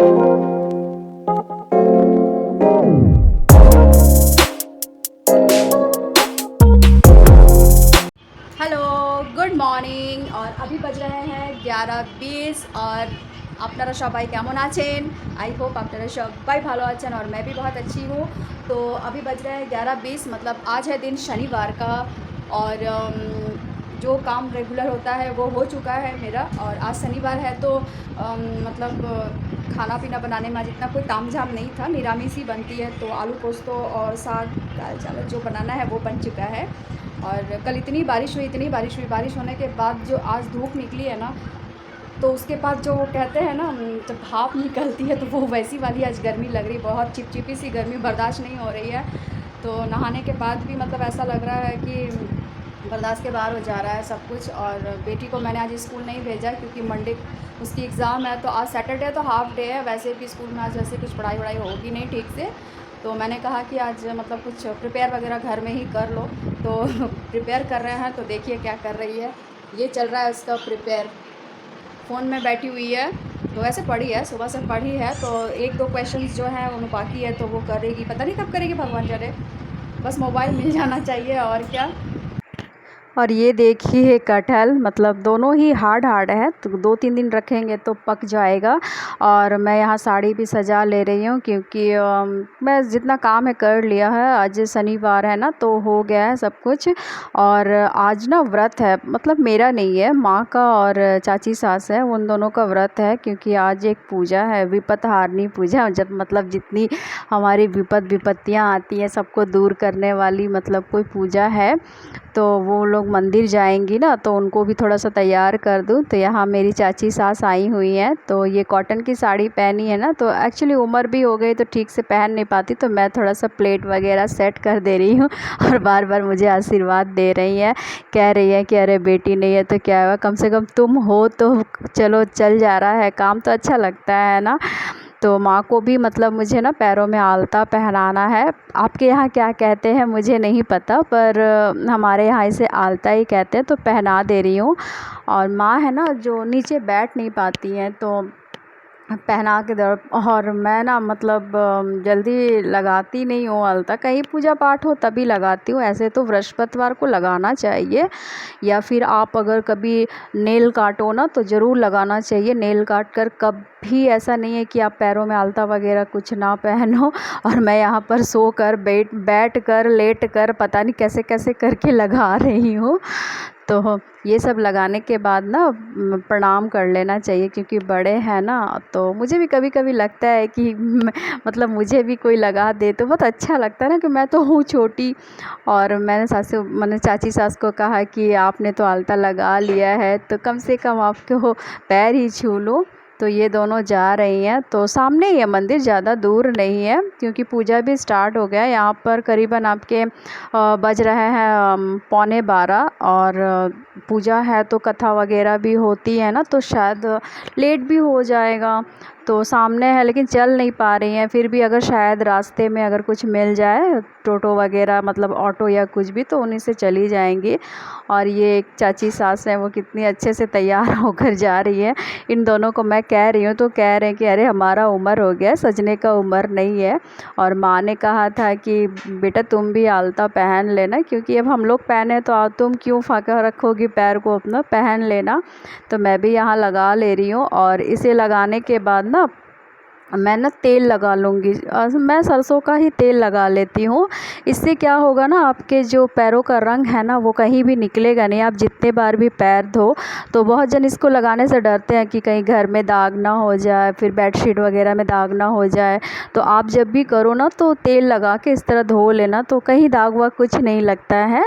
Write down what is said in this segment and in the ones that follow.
Hello, good morning. और अभी बज रहे हैं 11:20 और আপনারা সবাই কেমন আছেন? आई होप আপনারা সবাই ভালো আছেন और मैं भी बहुत अच्छी हूँ। तो अभी बज रहे हैं 11:20, मतलब आज है दिन शनिवार का। और जो काम रेगुलर होता है वो हो चुका है मेरा। और आज शनिवार है तो मतलब खाना पीना बनाने में आज इतना कोई तामझाम नहीं था, निरामिस ही बनती है। तो आलू पोस्तो और साग दाल चावल जो बनाना है वो बन चुका है। और कल इतनी बारिश हुई, इतनी बारिश हुई, बारिश होने के बाद जो आज धूप निकली है ना, तो उसके बाद जो वो कहते हैं ना, जब भाप निकलती है तो वो वैसी वाली आज गर्मी लग रही, बहुत चिपचिपी सी गर्मी बर्दाश्त नहीं हो रही है। तो नहाने के बाद भी मतलब ऐसा लग रहा है कि बर्दाश्त के बाहर हो जा रहा है सब कुछ। और बेटी को मैंने आज स्कूल नहीं भेजा क्योंकि मंडे उसकी एग्ज़ाम है। तो आज सैटरडे तो हाफ़ डे है, वैसे भी स्कूल में आज वैसे कुछ पढ़ाई वढ़ाई होगी नहीं ठीक से। तो मैंने कहा कि आज मतलब कुछ प्रिपेयर वगैरह घर में ही कर लो। तो प्रिपेयर कर रहे हैं, तो देखिए क्या कर रही है। ये चल रहा है उसका प्रिपेयर, फ़ोन में बैठी हुई है। तो वैसे पढ़ी है, सुबह से पढ़ी है। तो एक दो क्वेश्चंस जो हैं वो बाकी है, तो वो करेगी, पता नहीं कब करेगी भगवान जाने। बस मोबाइल मिल जाना चाहिए और क्या। और ये देखिए कटहल, मतलब दोनों ही हार्ड हार्ड है, तो 2-3 दिन रखेंगे तो पक जाएगा। और मैं यहाँ साड़ी भी सजा ले रही हूँ क्योंकि मैं जितना काम है कर लिया है। आज शनिवार है ना, तो हो गया है सब कुछ। और आज ना व्रत है, मतलब मेरा नहीं है, माँ का और चाची सास है, उन दोनों का व्रत है। क्योंकि आज एक पूजा है, विपत हारनी पूजा, जब मतलब जितनी हमारी विपत्तियाँ आती हैं सबको दूर करने वाली मतलब कोई पूजा है। तो वो लोग मंदिर जाएंगी ना, तो उनको भी थोड़ा सा तैयार कर दूँ। तो यहाँ मेरी चाची सास आई हुई हैं, तो ये कॉटन की साड़ी पहनी है ना, तो एक्चुअली उम्र भी हो गई तो ठीक से पहन नहीं पाती, तो मैं थोड़ा सा प्लेट वगैरह सेट कर दे रही हूँ। और बार बार मुझे आशीर्वाद दे रही है, कह रही है कि अरे बेटी नहीं है तो क्या हुआ, कम से कम तुम हो तो चलो चल जा रहा है काम, तो अच्छा लगता है ना। तो माँ को भी मतलब मुझे ना पैरों में आलता पहनाना है। आपके यहाँ क्या कहते हैं मुझे नहीं पता, पर हमारे यहाँ इसे आलता ही कहते हैं, तो पहना दे रही हूँ। और माँ है ना जो नीचे बैठ नहीं पाती हैं, तो पहना के दर। और मैं ना मतलब जल्दी लगाती नहीं हूँ अलता, कहीं पूजा पाठ हो तभी लगाती हूँ, ऐसे तो बृहस्पतिवार को लगाना चाहिए। या फिर आप अगर कभी नेल काटो ना तो ज़रूर लगाना चाहिए, नेल काट कर कभी ऐसा नहीं है कि आप पैरों में आलता वगैरह कुछ ना पहनो। और मैं यहाँ पर सो कर बैठ कर लेट कर पता नहीं कैसे कैसे करके लगा रही हूँ। तो ये सब लगाने के बाद ना प्रणाम कर लेना चाहिए क्योंकि बड़े हैं ना। तो मुझे भी कभी कभी लगता है कि मतलब मुझे भी कोई लगा दे तो बहुत अच्छा लगता है ना, कि मैं तो हूँ छोटी। और मैंने चाची सास को कहा कि आपने तो आलता लगा लिया है तो कम से कम आपको पैर ही छू लूँ। तो ये दोनों जा रही हैं, तो सामने ही है मंदिर, ज़्यादा दूर नहीं है क्योंकि पूजा भी स्टार्ट हो गया है। यहाँ पर करीबन आपके बज रहे हैं 11:15। और पूजा है तो कथा वगैरह भी होती है ना, तो शायद लेट भी हो जाएगा। तो सामने है लेकिन चल नहीं पा रही हैं, फिर भी अगर शायद रास्ते में अगर कुछ मिल जाए टोटो वगैरह, मतलब ऑटो या कुछ भी, तो उन्हीं से चली जाएंगी। और ये एक चाची सास है, वो कितनी अच्छे से तैयार होकर जा रही है। इन दोनों को मैं कह रही हूँ तो कह रहे हैं कि अरे हमारा उम्र हो गया, सजने का उम्र नहीं है। और माँ ने कहा था कि बेटा तुम भी आलता पहन लेना, क्योंकि अब हम लोग पहने तो तुम क्यों फाका रखोगी पैर को अपना, पहन लेना। तो मैं भी यहाँ लगा ले रही हूँ। और इसे लगाने के बाद ना मैं ना तेल लगा लूँगी, मैं सरसों का ही तेल लगा लेती हूँ। इससे क्या होगा ना, आपके जो पैरों का रंग है ना वो कहीं भी निकलेगा नहीं, आप जितने बार भी पैर धो। तो बहुत जन इसको लगाने से डरते हैं कि कहीं घर में दाग ना हो जाए, फिर बेडशीट वगैरह में दाग ना हो जाए। तो आप जब भी करो ना तो तेल लगा के इस तरह धो लेना, तो कहीं दाग वाग कुछ नहीं लगता है।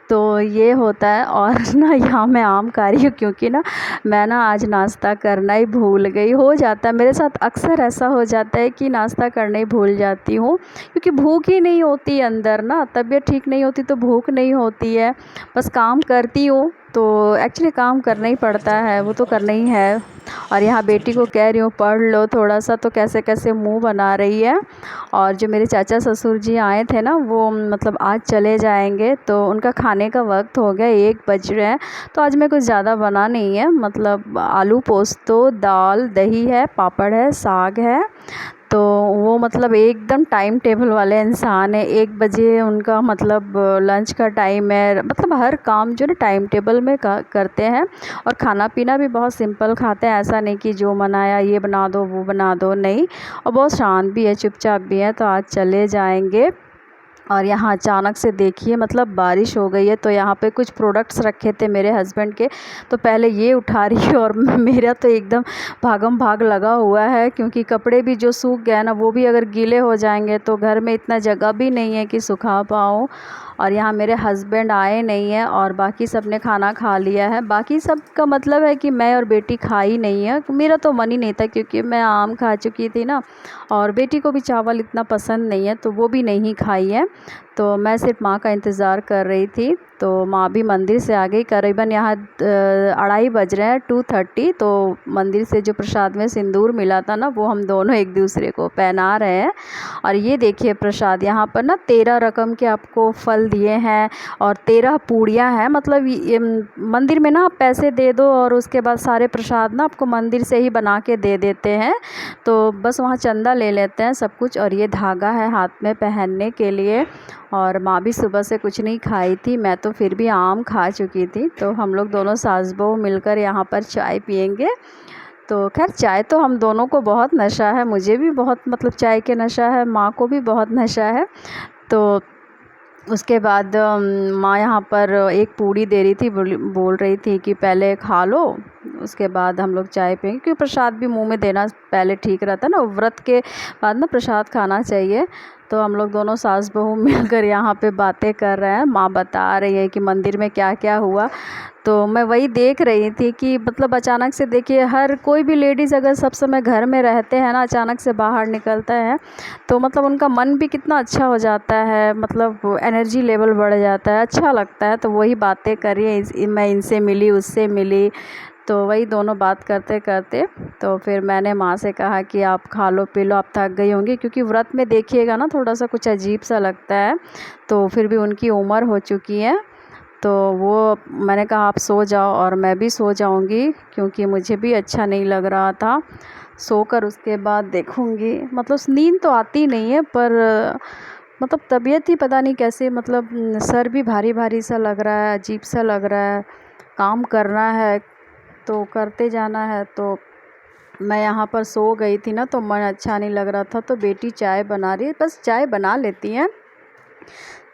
तो ये होता है। और ना यहाँ मैं आम खा रही हूँ क्योंकि ना मैं ना आज नाश्ता करना ही भूल गई, हो जाता है मेरे साथ, अक्सर ऐसा हो जाता है कि नाश्ता करना ही भूल जाती हूँ क्योंकि भूख ही नहीं होती अंदर ना, तबीयत ठीक नहीं होती तो भूख नहीं होती है, बस काम करती हूँ तो एक्चुअली काम करना ही पड़ता है, वो तो करना ही है। और यहाँ बेटी को कह रही हूँ पढ़ लो थोड़ा सा, तो कैसे कैसे मुंह बना रही है। और जो मेरे चाचा ससुर जी आए थे ना, वो मतलब आज चले जाएंगे, तो उनका खाने का वक्त हो गया, 1 बज रहे हैं। तो आज मैं कुछ ज़्यादा बना नहीं है, मतलब आलू पोस्तो, दाल, दही है, पापड़ है, साग है। तो वो मतलब एकदम टाइम टेबल वाले इंसान है। 1 बजे उनका मतलब लंच का टाइम है। मतलब हर काम जो ना टाइम टेबल में करते हैं। और खाना पीना भी बहुत सिंपल खाते हैं, ऐसा नहीं कि जो मनाया ये बना दो वो बना दो, नहीं। और बहुत शांत भी है, चुपचाप भी है। तो आज चले जाएंगे। और यहाँ अचानक से देखिए मतलब बारिश हो गई है। तो यहाँ पे कुछ प्रोडक्ट्स रखे थे मेरे हस्बैंड के, तो पहले ये उठा रही है। और मेरा तो एकदम भागम भाग लगा हुआ है, क्योंकि कपड़े भी जो सूख गए ना, वो भी अगर गीले हो जाएंगे तो घर में इतना जगह भी नहीं है कि सुखा पाऊँ। और यहाँ मेरे हस्बैंड आए नहीं हैं, और बाकी सब ने खाना खा लिया है। बाकी सब का मतलब है कि मैं और बेटी खा ही नहीं है। मेरा तो मन ही नहीं था, क्योंकि मैं आम खा चुकी थी ना, और बेटी को भी चावल इतना पसंद नहीं है, तो वो भी नहीं खाई है। तो मैं सिर्फ माँ का इंतज़ार कर रही थी। तो माँ भी मंदिर से आ गई, करीबन यहाँ 2:30 बज रहे हैं, 2:30। तो मंदिर से जो प्रसाद में सिंदूर मिला था ना, वो हम दोनों एक दूसरे को पहना रहे हैं। और ये देखिए प्रसाद, यहाँ पर ना 13 रकम के आपको फल दिए हैं, और 13 पूड़ियाँ हैं। मतलब ये मंदिर में ना आप पैसे दे दो, और उसके बाद सारे प्रसाद ना आपको मंदिर से ही बना के दे देते हैं। तो बस वहाँ चंदा ले लेते हैं सब कुछ। और ये धागा है हाथ में पहनने के लिए। और माँ भी सुबह से कुछ नहीं खाई थी, मैं तो फिर भी आम खा चुकी थी। तो हम लोग दोनों सास बहू मिलकर यहाँ पर चाय पियेंगे। तो खैर चाय तो हम दोनों को बहुत नशा है, मुझे भी बहुत मतलब चाय के नशा है, माँ को भी बहुत नशा है। तो उसके बाद माँ यहाँ पर एक पूड़ी दे रही थी, बोल रही थी कि पहले खा लो, उसके बाद हम लोग चाय पियेंगे। क्योंकि प्रसाद भी मुंह में देना पहले ठीक रहता है ना, व्रत के बाद ना प्रसाद खाना चाहिए। तो हम लोग दोनों सास बहू मिलकर यहाँ पे बातें कर रहे हैं। माँ बता रही है कि मंदिर में क्या क्या हुआ। तो मैं वही देख रही थी कि मतलब अचानक से देखिए, हर कोई भी लेडीज़ अगर सब समय घर में रहते हैं ना, अचानक से बाहर निकलते हैं, तो मतलब उनका मन भी कितना अच्छा हो जाता है, मतलब एनर्जी लेवल बढ़ जाता है, अच्छा लगता है। तो वही बातें करिए, मैं इनसे मिली, उससे मिली। तो वही दोनों बात करते करते, तो फिर मैंने माँ से कहा कि आप खा लो पी लो, आप थक गई होंगी, क्योंकि व्रत में देखिएगा ना थोड़ा सा कुछ अजीब सा लगता है। तो फिर भी उनकी उम्र हो चुकी है। तो वो मैंने कहा आप सो जाओ, और मैं भी सो जाऊंगी, क्योंकि मुझे भी अच्छा नहीं लग रहा था। सोकर उसके बाद देखूंगी, मतलब नींद तो आती नहीं है, पर मतलब तबीयत ही पता नहीं कैसे, मतलब सर भी भारी भारी सा लग रहा है, अजीब सा लग रहा है। काम करना है तो करते जाना है। तो मैं यहाँ पर सो गई थी ना, तो मन अच्छा नहीं लग रहा था। तो बेटी चाय बना रही है, बस चाय बना लेती हैं।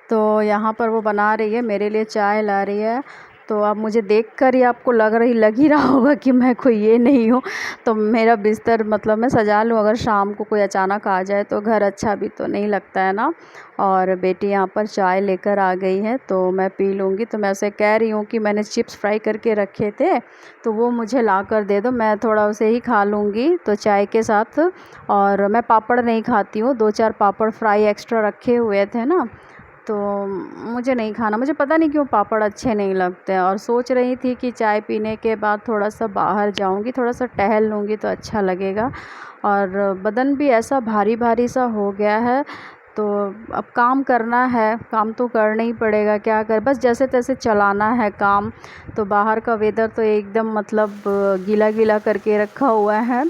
तो यहाँ पर वो बना रही है, मेरे लिए चाय ला रही है। तो अब मुझे देखकर ही आपको लग ही रहा होगा कि मैं कोई ये नहीं हूँ। तो मेरा बिस्तर मतलब मैं सजा लूँ, अगर शाम को कोई अचानक आ जाए तो घर अच्छा भी तो नहीं लगता है ना। और बेटी यहाँ पर चाय लेकर आ गई है, तो मैं पी लूँगी। तो मैं उसे कह रही हूँ कि मैंने चिप्स फ्राई करके रखे थे, तो वो मुझे ला कर दे दो, मैं थोड़ा उसे ही खा लूँगी तो चाय के साथ। और मैं पापड़ नहीं खाती हूँ, 2-4 पापड़ फ्राई एक्स्ट्रा रखे हुए थे ना, तो मुझे नहीं खाना, मुझे पता नहीं क्यों पापड़ अच्छे नहीं लगते। और सोच रही थी कि चाय पीने के बाद थोड़ा सा बाहर जाऊंगी, थोड़ा सा टहल लूँगी तो अच्छा लगेगा। और बदन भी ऐसा भारी भारी सा हो गया है। तो अब काम करना है, काम तो करना ही पड़ेगा, क्या कर, बस जैसे तैसे चलाना है काम। तो बाहर का वेदर तो एकदम मतलब गीला गीला करके रखा हुआ है।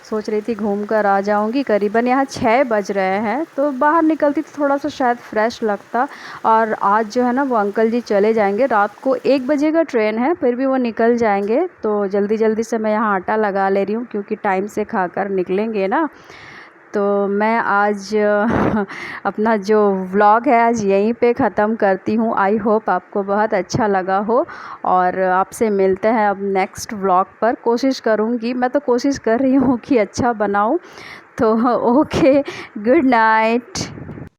सोच रही थी घूम कर आ जाऊंगी, करीबन यहाँ 6 बज रहे हैं, तो बाहर निकलती तो थोड़ा सा शायद फ्रेश लगता। और आज जो है ना वो अंकल जी चले जाएंगे, रात को 1 बजे का ट्रेन है, फिर भी वो निकल जाएंगे। तो जल्दी जल्दी से मैं यहाँ आटा लगा ले रही हूँ, क्योंकि टाइम से खाकर निकलेंगे ना। तो मैं आज अपना जो व्लॉग है आज यहीं पे ख़त्म करती हूँ। आई होप आपको बहुत अच्छा लगा हो, और आपसे मिलते हैं अब नेक्स्ट व्लॉग पर। कोशिश करूँगी, मैं तो कोशिश कर रही हूँ कि अच्छा बनाऊँ। तो ओके, गुड नाइट।